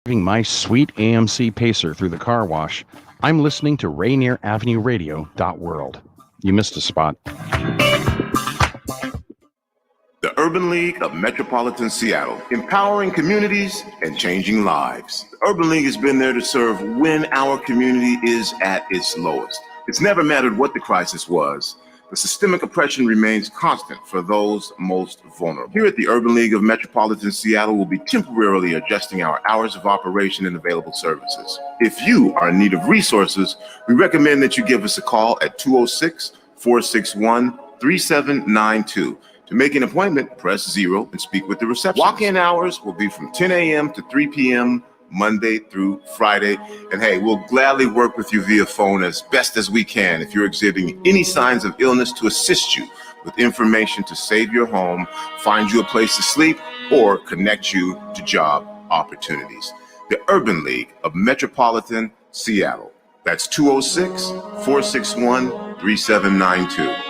Driving my sweet AMC Pacer through the car wash, I'm listening to Rainier Avenue Radio .world. You missed a spot. The Urban League of Metropolitan Seattle, empowering communities and changing lives. The Urban League has been there to serve when our community is at its lowest. It's never mattered what the crisis was. The systemic oppression remains constant for those most vulnerable. Here at the Urban League of Metropolitan Seattle, we'll be temporarily adjusting our hours of operation and available services. If you are in need of resources, we recommend that you give us a call at 206-461-3792. To make an appointment, press 0 and speak with the receptionist. Walk-in hours will be from 10 a.m. to 3 p.m. Monday through Friday. And hey, we'll gladly work with you via phone as best as we can if you're exhibiting any signs of illness to assist you with information to save your home, find you a place to sleep, or connect you to job opportunities. The Urban League of Metropolitan Seattle. That's 206-461-3792.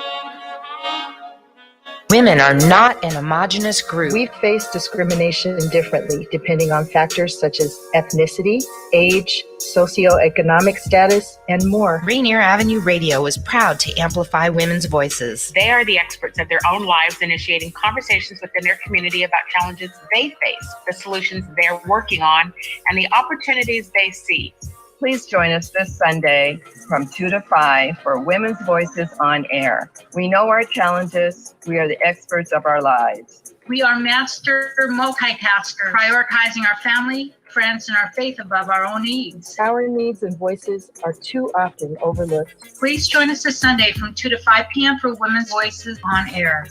Women are not an homogenous group. We face discrimination differently depending on factors such as ethnicity, age, socioeconomic status, and more. Rainier Avenue Radio is proud to amplify women's voices. They are the experts of their own lives, initiating conversations within their community about challenges they face, the solutions they're working on, and the opportunities they see. Please join us this Sunday from 2 to 5 for Women's Voices on Air. We know our challenges. We are the experts of our lives. We are master multitaskers, prioritizing our family, friends, and our faith above our own needs. Our needs and voices are too often overlooked. Please join us this Sunday from 2 to 5 p.m. for Women's Voices on Air.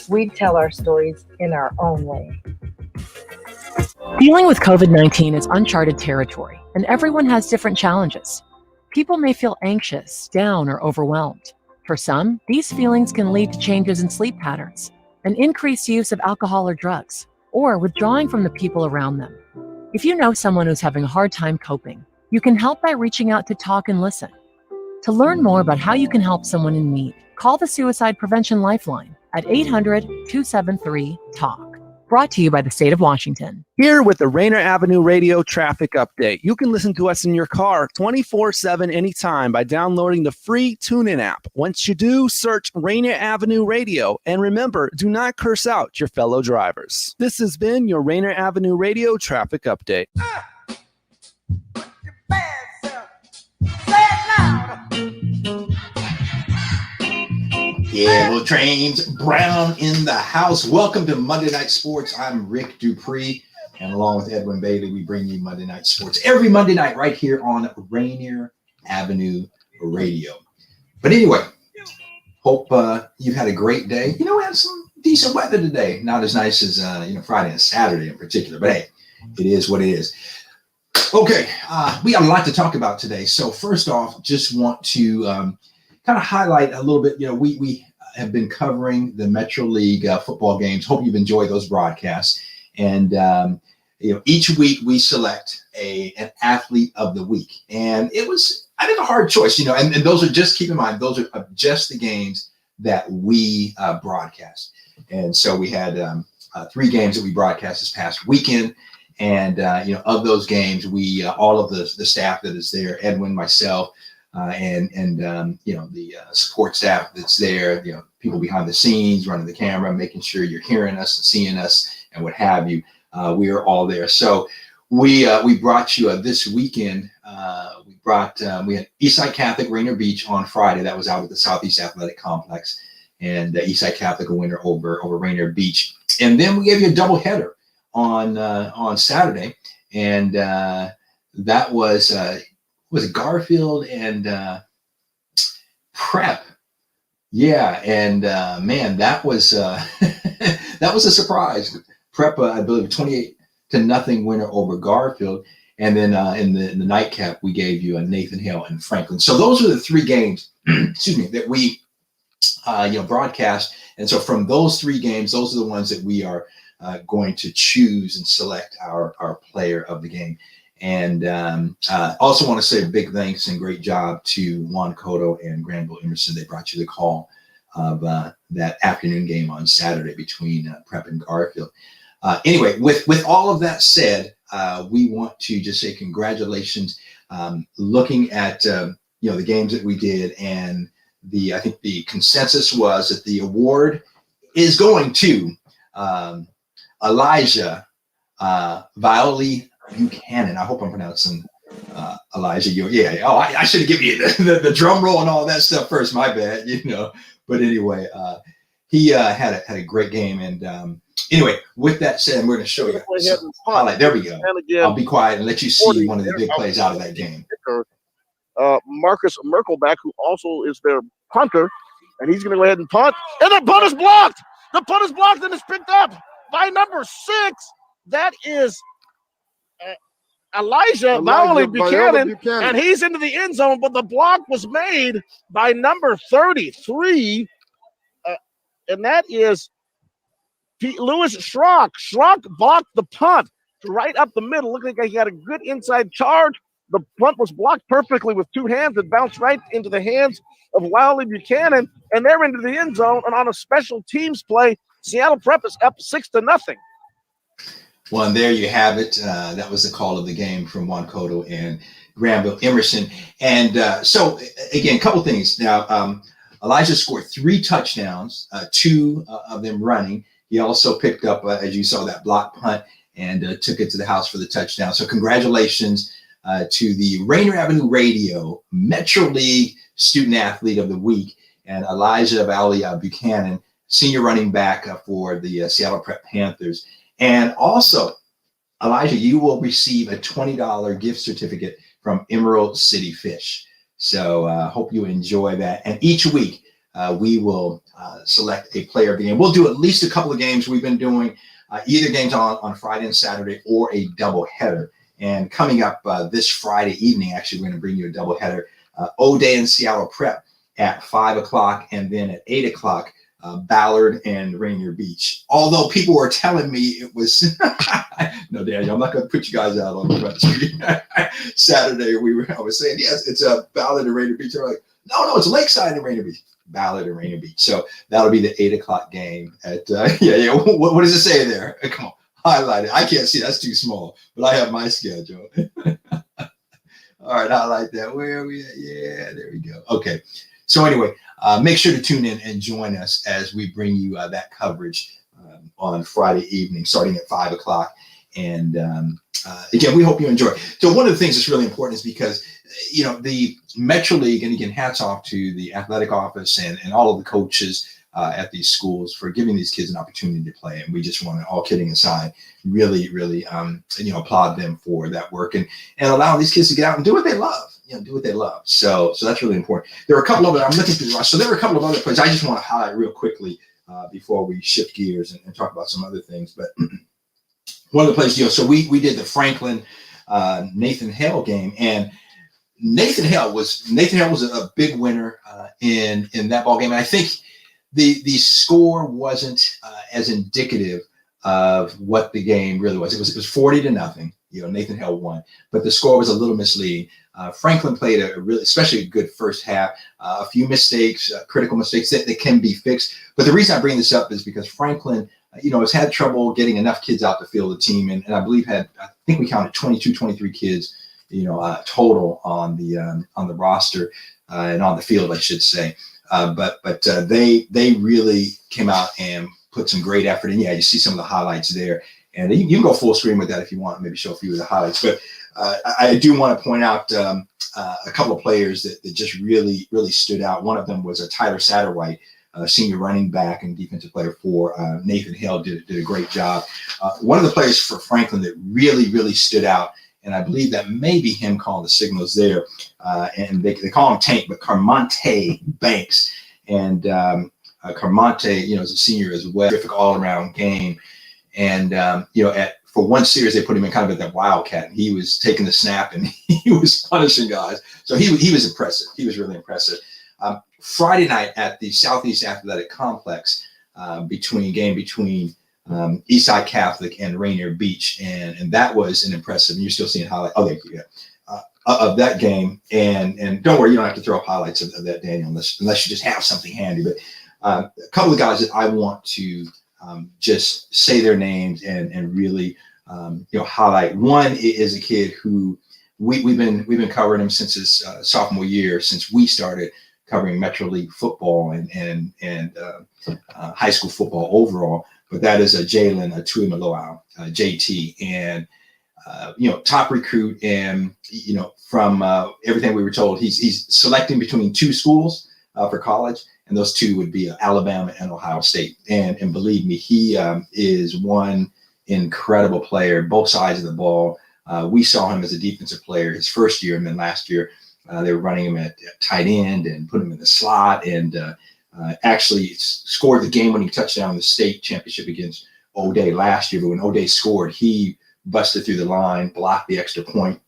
We tell our stories in our own way. Dealing with COVID-19 is uncharted territory, and everyone has different challenges. People may feel anxious, down, or overwhelmed. For some, these feelings can lead to changes in sleep patterns, an increased use of alcohol or drugs, or withdrawing from the people around them. If you know someone who's having a hard time coping, you can help by reaching out to talk and listen. To learn more about how you can help someone in need, call the Suicide Prevention Lifeline at 800-273-TALK. Brought to you by the state of Washington. Here with the Rainier Avenue Radio Traffic Update. You can listen to us in your car 24/7 anytime by downloading the free TuneIn app. Once you do, search Rainier Avenue Radio. And remember, do not curse out your fellow drivers. This has been your Rainier Avenue Radio Traffic Update. Yeah, little trains, Brown in the house. Welcome to Monday Night Sports. I'm Rick DuPree, and along with Edwin Bailey, we bring you Monday Night Sports every Monday night right here on Rainier Avenue Radio. But anyway, hope you've had a great day. You know, we had some decent weather today. Not as nice as Friday and Saturday in particular, but hey, it is what it is. Okay, we got a lot to talk about today. So first off, just want to kind of highlight a little bit. You know, we have been covering the Metro League football games. Hope you've enjoyed those broadcasts. And each week we select an athlete of the week, and it was, I think, a hard choice. And those are just, keep in mind, those are just the games that we broadcast. And so we had 3 games that we broadcast this past weekend. And of those games, we all of the staff that is there, Edwin, myself, and the support staff that's there, people behind the scenes, running the camera, making sure you're hearing us and seeing us and what have you. We are all there. So we brought you this weekend. We had Eastside Catholic Rainier Beach on Friday. That was out at the Southeast Athletic Complex, and Eastside Catholic a winner over Rainier Beach. And then we gave you a doubleheader on Saturday, and that was Garfield and Prep. Yeah, and man, that was that was a surprise. Prep, I believe, 28-0 winner over Garfield, and then in the nightcap we gave you Nathan Hale and Franklin. So those are the 3 games, excuse me, that we broadcast. And so from those 3 games, those are the ones that we are going to choose and select our player of the game. And also want to say a big thanks and great job to Juan Cotto and Granville Emerson. They brought you the call of that afternoon game on Saturday between Prep and Garfield. Anyway, with all of that said, we want to just say congratulations. Looking at the games that we did, and I think the consensus was that the award is going to Elijah Bailey Buchanan. I hope I'm pronouncing Elijah. I should have given you the drum roll and all that stuff first. My bad, But anyway, he had a great game. And anyway, with that said, we're going to show you highlight. There we go. I'll be quiet and let you see one of the big plays out of that game. Marcus Merkelback, who also is their punter, and he's going to go ahead and punt. And the punt is blocked. The punt is blocked and it's picked up by number 6. That is Elijah Bailey Buchanan, and he's into the end zone, but the block was made by number 33, and that is Lewis Schrock. Schrock blocked the punt right up the middle. Looked like he had a good inside charge. The punt was blocked perfectly with 2 hands. It bounced right into the hands of Bailey Buchanan, and they're into the end zone. And on a special teams play, Seattle Prep is up 6-0. Well, and there you have it. That was the call of the game from Juan Cotto and Granville Emerson. And so, again, a couple things. Now, Elijah scored 3 touchdowns, 2 of them running. He also picked up, as you saw, that block punt and took it to the house for the touchdown. So congratulations to the Rainier Avenue Radio Metro League Student Athlete of the Week and Elijah Bailey Buchanan, senior running back for the Seattle Prep Panthers. And also, Elijah, you will receive a $20 gift certificate from Emerald City Fish. So hope you enjoy that. And each week we will select a player of the game. We'll do at least a couple of games. We've been doing either games on Friday and Saturday or a doubleheader. And coming up this Friday evening, actually, we're going to bring you a doubleheader. O-Day and Seattle Prep at 5 o'clock, and then at 8 o'clock, Ballard and Rainier Beach. Although people were telling me it was no, Daniel, I'm not going to put you guys out on the front street. Saturday, I was saying, yes, it's a Ballard and Rainier Beach. They're like, no, it's Lakeside and Rainier Beach. Ballard and Rainier Beach. So that'll be the 8 o'clock game. At What does it say there? Come on, highlight it. I can't see. That's too small. But I have my schedule. All right, highlight that. Where are we at? Yeah, there we go. Okay. So anyway, make sure to tune in and join us as we bring you that coverage on Friday evening, starting at 5 o'clock. And again, we hope you enjoy. So one of the things that's really important is because, the Metro League, and again, hats off to the athletic office and all of the coaches at these schools for giving these kids an opportunity to play. And we just want to, all kidding aside, really, really, applaud them for that work and allowing these kids to get out and do what they love. Do what they love. So that's really important. There are a couple of I'm looking through the roster. So there are a couple of other plays I just want to highlight real quickly before we shift gears and talk about some other things. But one of the plays, so we did the Franklin Nathan Hale game, and Nathan Hale was a big winner in that ball game. And I think the score wasn't as indicative of what the game really was. It was 40-0. Nathan Hale won, but the score was a little misleading. Franklin played especially a good first half. A few mistakes, critical mistakes that can be fixed. But the reason I bring this up is because Franklin, has had trouble getting enough kids out to field the team, and I believe I think we counted 22, 23 kids, total on the roster and on the field, I should say. But they really came out and put some great effort in. Yeah, you see some of the highlights there. And you can go full screen with that if you want, maybe show a few of the highlights. But I do want to point out a couple of players that just really, really stood out. One of them was Tyler Satterwhite, senior running back and defensive player for Nathan Hale, did a great job. One of the players for Franklin that really, really stood out, and I believe that may be him calling the signals there, and they call him Tank, but Carmonte Banks. And Carmonte, is a senior as well. Terrific all-around game. And, for one series, they put him in kind of at that wildcat. And he was taking the snap and he was punishing guys. So he was impressive. He was really impressive. Friday night at the Southeast Athletic Complex, between Eastside Catholic and Rainier Beach. And that was an impressive, and you're still seeing highlights of that game. And don't worry, you don't have to throw up highlights of that, Daniel, unless you just have something handy. But a couple of guys that I want to just say their names and really highlight. One is a kid who we've been covering him since his sophomore year, since we started covering Metro League football and high school football overall. But that is a Jalen Tuimoloau, JT, and top recruit. And from everything we were told, he's selecting between two schools for college, and those two would be Alabama and Ohio State. And believe me, he is one incredible player, both sides of the ball. We saw him as a defensive player his first year, and then last year they were running him at tight end and put him in the slot, and actually scored the game-winning touchdown in the state championship against O'Day last year. But when O'Day scored, he busted through the line, blocked the extra point,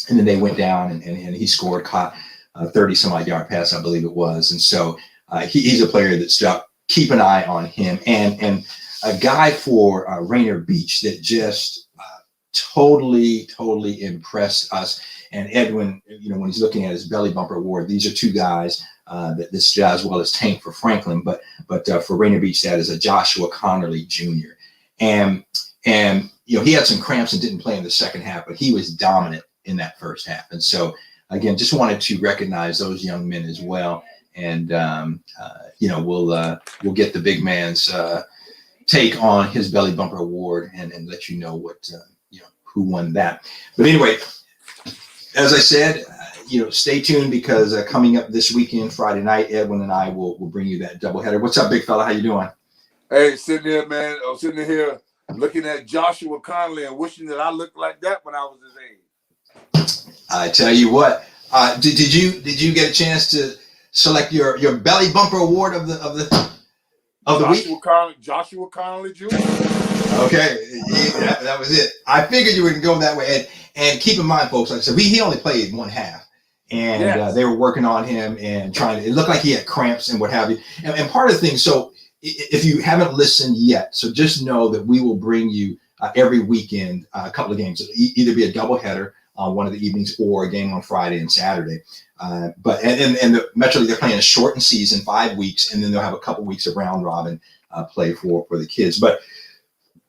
and then they went down and he scored, caught 30-some-odd yard pass, I believe it was. And so he's a player that's keep an eye on him, and a guy for Rainier Beach that just totally impressed us. And Edwin, when he's looking at his belly bumper award, these are two guys that this as well as Tank for Franklin, but for Rainier Beach, that is a Joshua Connerly Jr. And he had some cramps and didn't play in the second half, but he was dominant in that first half. And so again, just wanted to recognize those young men as well. And we'll get the big man's take on his belly bumper award and let you know what who won that. But anyway, as I said, stay tuned, because coming up this weekend, Friday night, Edwin and I will bring you that doubleheader. What's up, big fella? How you doing? Hey, sitting there, man. I'm sitting here looking at Joshua Connerly and wishing that I looked like that when I was his age. I tell you what, did you get a chance to select your belly bumper award of the week? Joshua Connerly Jr. Okay, that was it. I figured you were going to go that way. And keep in mind, folks, like I said, he only played one half, and they were working on him and it looked like he had cramps and what have you. And part of the thing, so if you haven't listened yet, so just know that we will bring you every weekend a couple of games. It'll either be a doubleheader on one of the evenings or a game on Friday and Saturday. But the Metro League, they're playing a shortened season, 5 weeks, and then they'll have a couple weeks of round robin play for the kids. But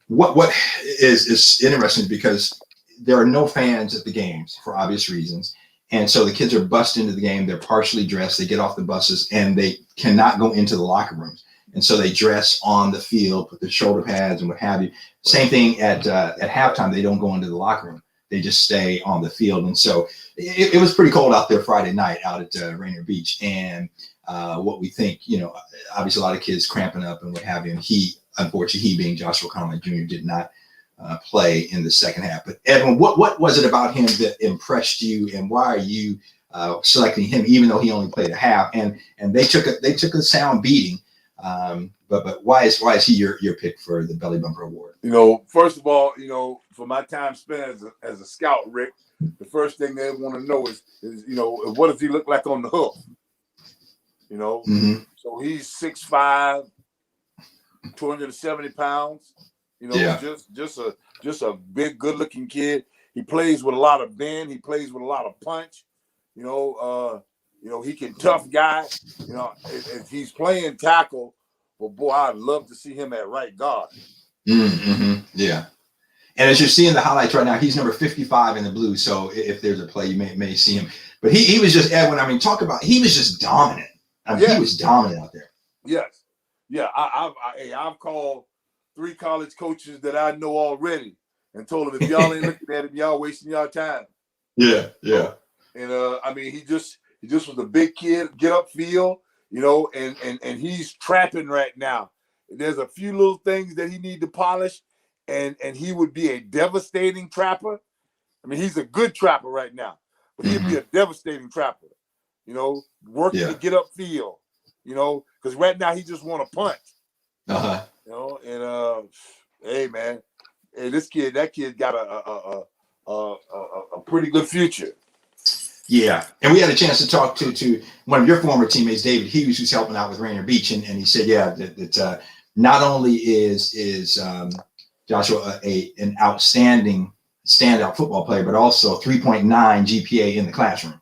what is interesting, because there are no fans at the games for obvious reasons. And so the kids are bussed into the game. They're partially dressed. They get off the buses and they cannot go into the locker rooms. And so they dress on the field, put their shoulder pads and what have you. Same thing at halftime. They don't go into the locker room. They just stay on the field. And so it was pretty cold out there Friday night out at Rainier Beach. And what we think, obviously a lot of kids cramping up and what have you. And unfortunately, he being Joshua Connerly Jr. did not play in the second half. But Edwin, what was it about him that impressed you, and why are you selecting him, even though he only played a half? And they took a sound beating. But why is he your pick for the belly bumper award? First of all, for my time spent as a scout, Rick, the first thing they want to know is what does he look like on the hoof? So he's 6'5", 270 pounds. Just a big, good-looking kid. He plays with a lot of bend. He plays with a lot of punch. He can tough guy. If he's playing tackle, well, boy, I'd love to see him at right guard. Mm-hmm. Yeah. And as you're seeing the highlights right now, he's number 55 in the blue. So if there's a play, you may see him. But he was just, Edwin, he was just dominant. He was dominant out there. Yes. Yeah. I've called 3 college coaches that I know already and told them, if y'all ain't looking at him, y'all wasting y'all time. Yeah. Yeah. And he just was a big kid, get up field, and he's trapping right now. There's a few little things that he need to polish, and he would be a devastating trapper. He's a good trapper right now, but he'd be a devastating trapper, working to get up field, because right now he just want to punch. Uh-huh. Hey man, that kid got a pretty good future. Yeah, and we had a chance to talk to one of your former teammates, David Hughes, who's helping out with Rainier Beach, and he said, that not only is Joshua an outstanding standout football player, but also 3.9 GPA in the classroom.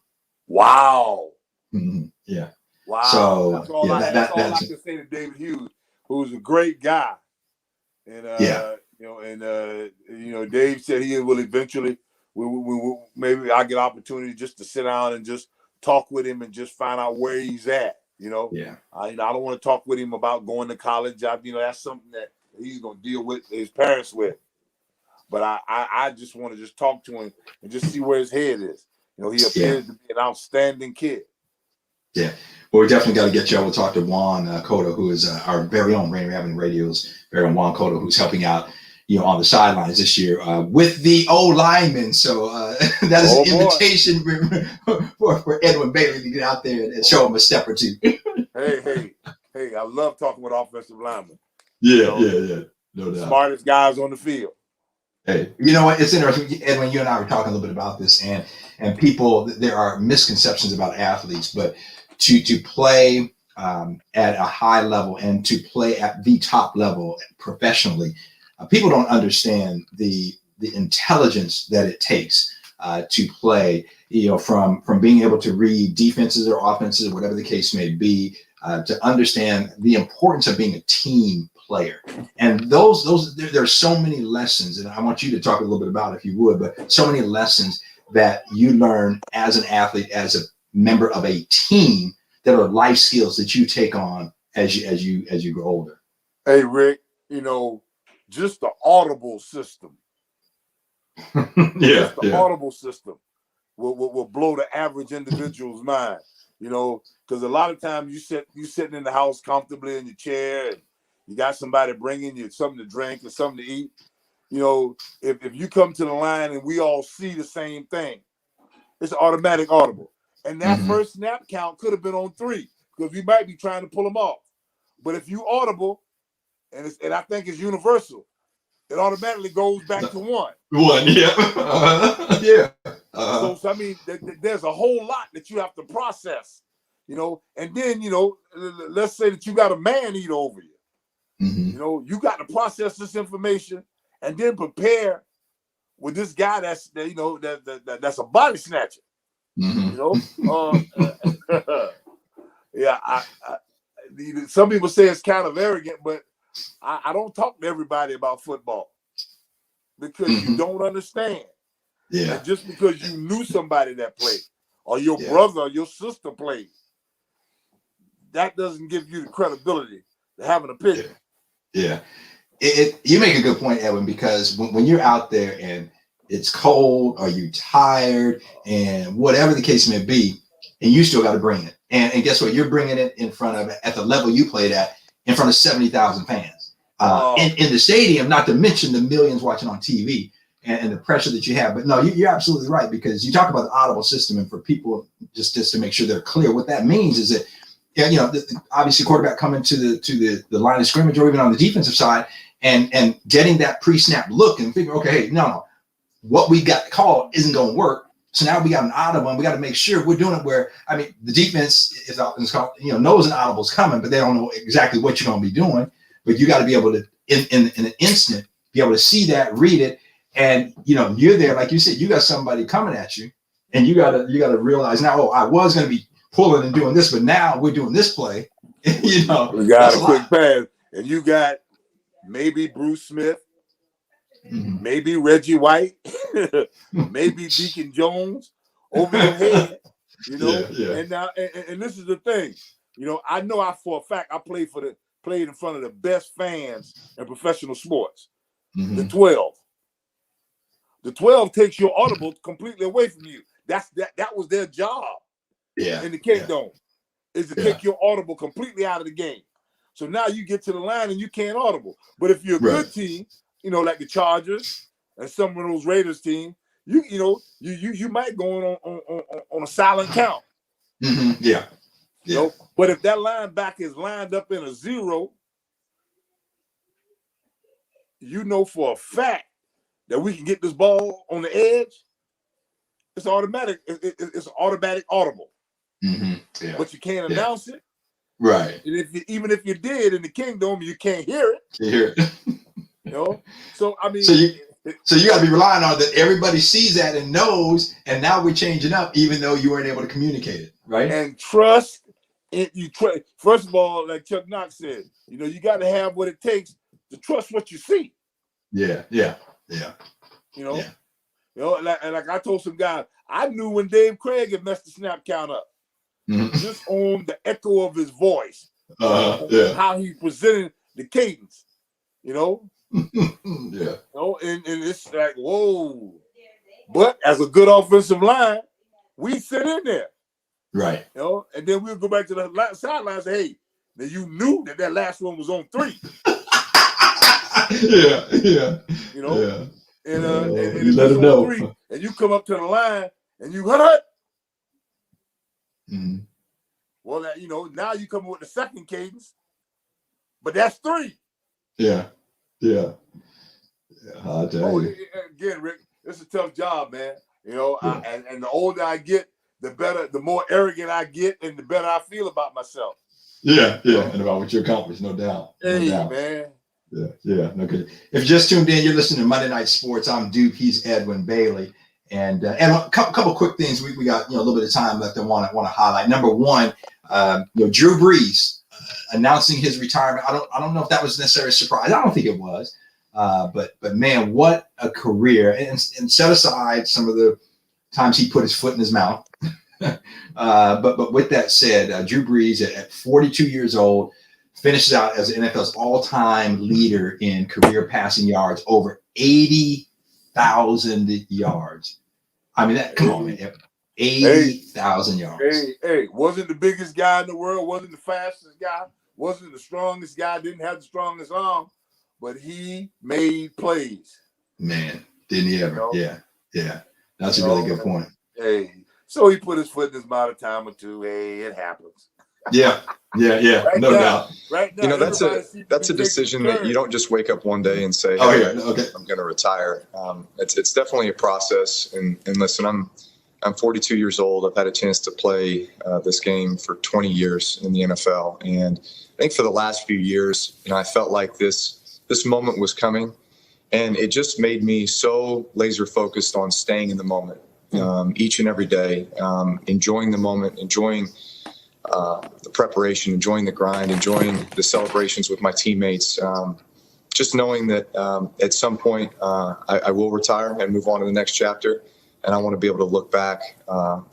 Wow. Mm-hmm. Yeah. Wow. So that's all I can say to David Hughes, who's a great guy, and Dave said he will eventually. Maybe I get opportunity just to sit down and just talk with him and just find out where he's at. Yeah. I don't want to talk with him about going to college. That's something that he's going to deal with his parents with. But I just want to just talk to him and just see where his head is. He appears to be an outstanding kid. Yeah. Well, we definitely got to get you over to talk to Juan Cotto, who is our very own Rainier Avenue Radio's very own Juan Cotto, who's helping out, on the sidelines this year with the O-linemen. So that is an invitation for Edwin Bailey to get out there and show him a step or two. Hey, I love talking with offensive linemen. Yeah. No doubt. Smartest guys on the field. Hey, you know what? It's interesting, Edwin. You and I were talking a little bit about this, and people. There are misconceptions about athletes, but to play at a high level and to play at the top level professionally, people don't understand the intelligence that it takes to play. From being able to read defenses or offenses, or whatever the case may be, to understand the importance of being a team player. And there's so many lessons, and I want you to talk a little bit about it if you would, but so many lessons that you learn as an athlete, as a member of a team, that are life skills that you take on as you grow older. Hey, Rick, just the audible system. Audible system will blow the average individual's mind. Because a lot of times you sitting in the house comfortably in your chair, and you got somebody bringing you something to drink or something to eat. If you come to the line and we all see the same thing, it's automatic audible. And that first snap count could have been on 3 because we might be trying to pull them off. But if you audible, and I think it's universal, it automatically goes back to 1. 1, yeah. Yeah. So I mean, there's a whole lot that you have to process, and then, let's say that you got a man eat over you. You got to process this information and then prepare with this guy that's a body snatcher. Some people say it's kind of arrogant, but I don't talk to everybody about football because you don't understand. Yeah. And just because you knew somebody that played, or your brother or your sister played, that doesn't give you the credibility to have an opinion. Yeah. You make a good point, Edwin, because when you're out there and it's cold or you're tired and whatever the case may be, and you still got to bring it. And guess what? You're bringing it in front of, at the level you played at, in front of 70,000 fans in the stadium, not to mention the millions watching on TV and the pressure that you have. But no, you're absolutely right, because you talk about the audible system, and for people just to make sure they're clear, what that means is that, obviously quarterback coming to the line of scrimmage or even on the defensive side and getting that pre-snap look and figure, okay, hey, no, what we got called isn't going to work. So now we got an audible, and we got to make sure we're doing it where, the defense is knows an audible's coming, but they don't know exactly what you're going to be doing. But you got to be able to, in an instant, be able to see that, read it, and you're there, like you said, you got somebody coming at you, and you got to realize now, I was going to be pulling and doing this, but now we're doing this play. We got a quick pass, and you got maybe Bruce Smith, maybe Reggie White, maybe Deacon Jones over your head, And now, and this is the thing, I know for a fact I played in front of the best fans in professional sports. The 12. The 12 takes your audible completely away from you. That was their job. In the Cape Dome, is to take your audible completely out of the game. So now you get to the line and you can't audible. But if you're a good team, like the Chargers and some of those Raiders team, you might go on a silent count. But if that linebacker is lined up in a 0, for a fact that we can get this ball on the edge. It's automatic. It's automatic audible. But you can't announce it. Right. And even if you did in the Kingdom, you can't hear it. You hear it. So I mean, so you got to be relying on that everybody sees that and knows. And now we're changing up, even though you weren't able to communicate it, right? And trust it. First of all, like Chuck Knox said, you got to have what it takes to trust what you see. Yeah. You know, like I told some guys, I knew when Dave Craig had messed the snap count up. Just on the echo of his voice, how he presented the cadence, you know. You know, and it's like, whoa. But as a good offensive line, we sit in there. Right. You know, and then we'll go back to the sideline and say, hey, now you knew that last one was on 3. Yeah. You know? And you let them know. 3, and you come up to the line and you hut. Well, you know, now you come with the second cadence, but that's 3. Yeah. I'll tell you. Again, Rick, it's a tough job, man. You know, and the older I get, the more arrogant I get, and the better I feel about myself. Yeah, and about what you accomplished, no doubt. Hey, man. Yeah, no good. If you just tuned in, you're listening to Monday Night Sports. I'm Dupe. He's Edwin Bailey. And a couple quick things we got, a little bit of time left. I want to highlight. Number one, Drew Brees announcing his retirement. I don't know if that was necessarily a surprise. I don't think it was. But man, what a career! And set aside some of the times he put his foot in his mouth. But with that said, Drew Brees at 42 years old finishes out as the NFL's all-time leader in career passing yards, over 80,000 yards. I mean, come on, man. 80,000 yards. Hey, wasn't the biggest guy in the world, wasn't the fastest guy, wasn't the strongest guy, didn't have the strongest arm, but he made plays. Man, didn't he ever? Yeah. That's a really good point. Hey, so he put his foot in his mouth a time or two. Hey, it happens. Yeah, right no doubt. Right now, that's a decision that you don't just wake up one day and say, "Oh, I'm going to retire." It's definitely a process. And listen, I'm 42 years old. I've had a chance to play this game for 20 years in the NFL, and I think for the last few years, I felt like this moment was coming, and it just made me so laser focused on staying in the moment each and every day, enjoying the moment, enjoying the preparation, enjoying the grind, enjoying the celebrations with my teammates, just knowing that at some point I will retire and move on to the next chapter. And I want to be able to look back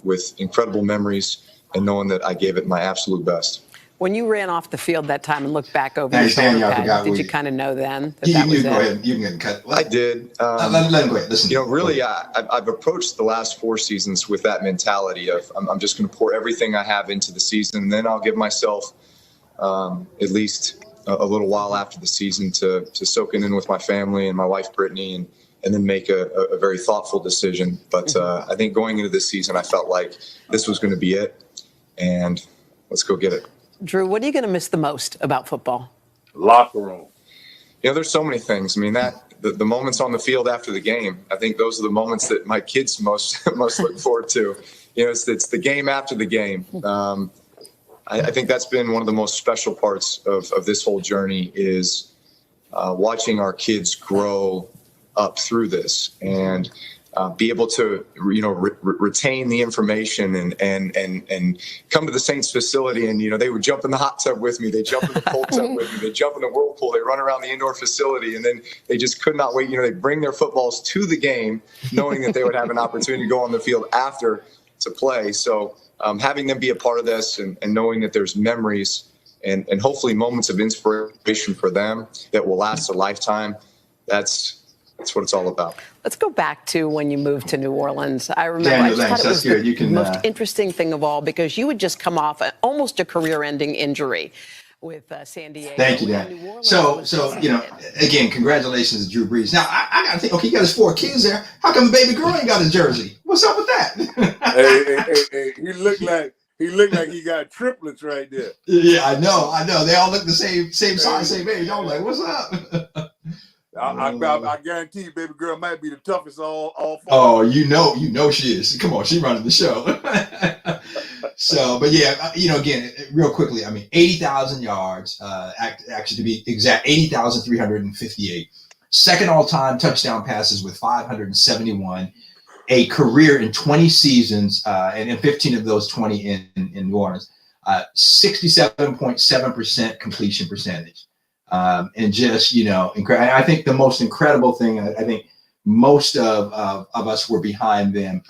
with incredible memories and knowing that I gave it my absolute best. When you ran off the field that time and looked back over your shoulder pad, did you kind of know then that was it? Go ahead. You can cut. I did. Let him go ahead. Listen. Really, I've approached the last 4 seasons with that mentality of I'm just going to pour everything I have into the season, and then I'll give myself at least a little while after the season to soak it in with my family and my wife, Brittany, and then make a very thoughtful decision. But I think going into this season, I felt like this was going to be it, and let's go get it. Drew, what are you going to miss the most about football? Locker room. There's so many things. I mean, the moments on the field after the game, I think those are the moments that my kids most look forward to. It's the game after the game. I think that's been one of the most special parts of this whole journey is watching our kids grow up through this and be able to, retain the information and come to the Saints facility. And, they would jump in the hot tub with me. They jump in the cold tub with me. They jump in the whirlpool. They run around the indoor facility. And then they just could not wait. They bring their footballs to the game, knowing that they would have an opportunity to go on the field after to play. So having them be a part of this and knowing that there's memories and hopefully moments of inspiration for them that will last a lifetime, that's what it's all about. Let's go back to when you moved to New Orleans. I remember Daniel, I just thought it was the most interesting thing of all because you would just come off almost a career-ending injury with San Diego. Thank you, Dan. So again, congratulations to Drew Brees. Now, I got to think, okay, he got his 4 kids there. How come the baby girl ain't got his jersey? What's up with that? hey, he looked like he got triplets right there. Yeah, I know. They all look the same size, same age. I was like, what's up? I guarantee you, baby girl might be the toughest all 4. Oh, you know she is. Come on, she running the show. So, but yeah, again, real quickly, 80,000 yards, actually to be exact, 80,358. Second all-time touchdown passes with 571. A career in 20 seasons, and in 15 of those 20 in New Orleans. 67.7% completion percentage. And just, I think the most incredible thing, I think most of us were behind them.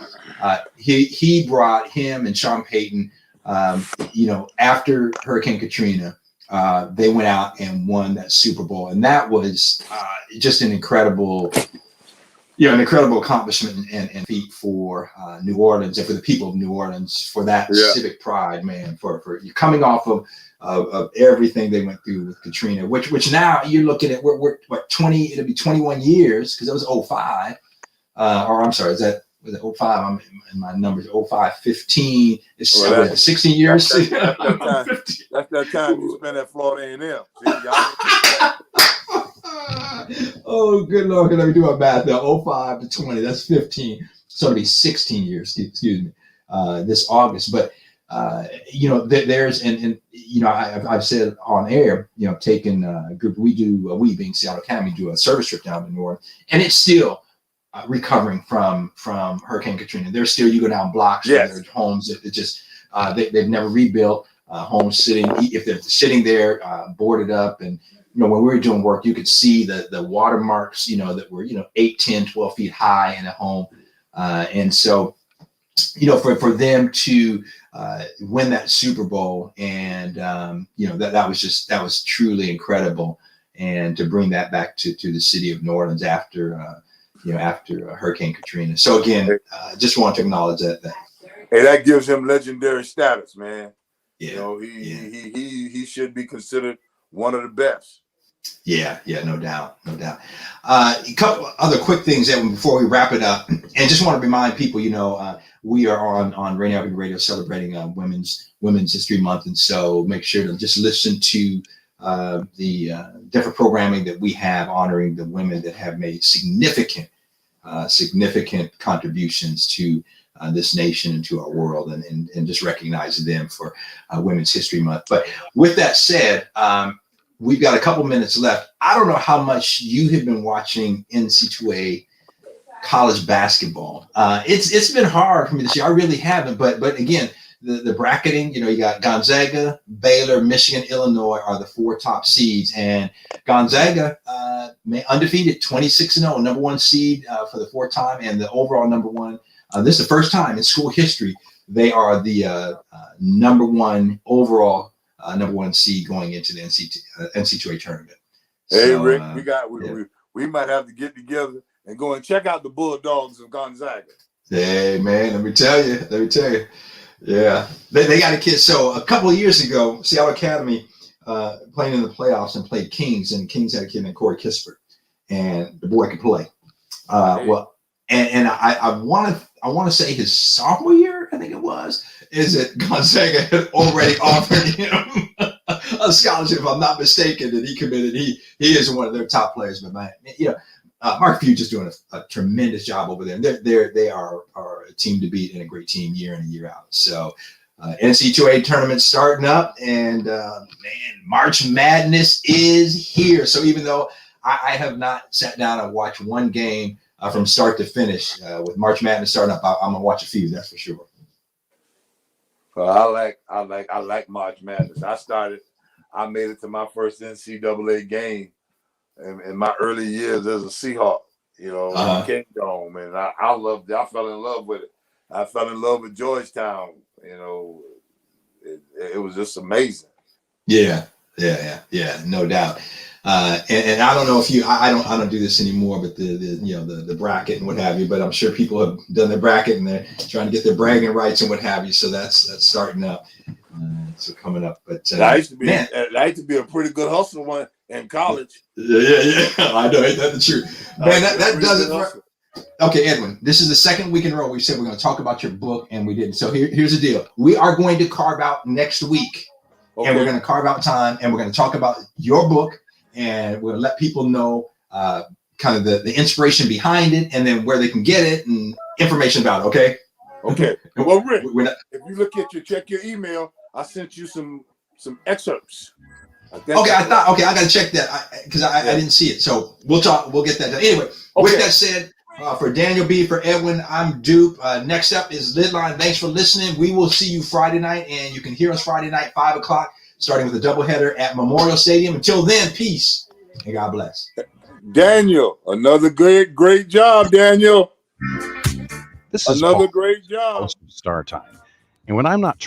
He brought him and Sean Payton, after Hurricane Katrina, they went out and won that Super Bowl. And that was just an incredible accomplishment and feat for New Orleans and for the people of New Orleans, for that civic pride, man, for coming off of everything they went through with Katrina, which now you're looking at, we're 20, it'll be 21 years, because it was 05, or I'm sorry, was it 05? I'm in my numbers, 05, 15, it's 16 years. That's that time you spent at Florida A&M. Oh, good Lord, let me do my math now. 05 to 20, that's 15. So it'll be 16 years, excuse me, this August. But, there's, I've said on air, taking a group, we being Seattle Academy, do a service trip down to New Orleans, and it's still recovering from Hurricane Katrina. There's still, you go down blocks, there's homes that just, they've never rebuilt, homes sitting, if they're sitting there, boarded up. And, when we were doing work, you could see the watermarks, that were, 8, 10, 12 feet high in a home. And so, for them to win that Super Bowl, and, that was truly incredible. And to bring that back to the city of New Orleans after Hurricane Katrina. So again, just want to acknowledge that. Hey, that gives him legendary status, man. Yeah. He should be considered one of the best. Yeah, no doubt. A couple other quick things before we wrap it up, and just want to remind people, we are on Rainier Avenue Radio celebrating Women's History Month, and so make sure to just listen to the different programming that we have honoring the women that have made significant contributions to this nation and to our world, and just recognizing them for Women's History Month. But with that said, we've got a couple minutes left. I don't know how much you have been watching NCAA college basketball. It's been hard for me this year. I really haven't. But again, the bracketing, you got Gonzaga, Baylor, Michigan, Illinois are the 4 top seeds, and Gonzaga undefeated, 26-0, number 1 seed for the 4th time, and the overall number 1. This is the first time in school history they are the number 1 overall. Number 1 seed going into the NCAA tournament. Hey, Rick, we might have to get together and go and check out the Bulldogs of Gonzaga. Hey, man, let me tell you. Yeah, they got a kid. So a couple of years ago, Seattle Academy playing in the playoffs and played Kings, and Kings had a kid named Corey Kispert, and the boy could play. I want to say his sophomore year, I think it was, is that Gonzaga had already offered him a scholarship, if I'm not mistaken, that he committed. He is one of their top players. But man, Mark Few just doing a tremendous job over there. They are a team to beat and a great team year in and year out. So NCAA tournament starting up, and March Madness is here. So even though I have not sat down and watched one game from start to finish, with March Madness starting up, I'm gonna watch a few. That's for sure. Well, I like March Madness. I made it to my first NCAA game in my early years as a Seahawk, in Kingdom, and I loved it. I fell in love with it. I fell in love with Georgetown. It was just amazing. Yeah, no doubt. And I don't know if I don't do this anymore, but the bracket and what have you. But I'm sure people have done their bracket and they're trying to get their bragging rights and what have you. So that's starting up. So coming up. But I used to be a pretty good hustler one in college. Yeah. I know, ain't that the truth, man? That does it. Okay, Edwin, this is the second week in a row we said we're going to talk about your book, and we didn't. So here's the deal: we are going to carve out next week, and we're going to carve out time, and we're going to talk about your book. And we'll let people know kind of the inspiration behind it, and then where they can get it and information about it. Okay. Well, Rick, if you check your email, I sent you some excerpts. I got to check that because I didn't see it. So we'll talk. We'll get that done. Anyway, with that said, for Daniel B, for Edwin, I'm Dupe. Next up is Lidline. Thanks for listening. We will see you Friday night, and you can hear us Friday night, 5 o'clock. starting with a doubleheader at Memorial Stadium. Until then, peace and God bless. Daniel, another great job, Daniel. This is another called great job. Star Time. And when I'm not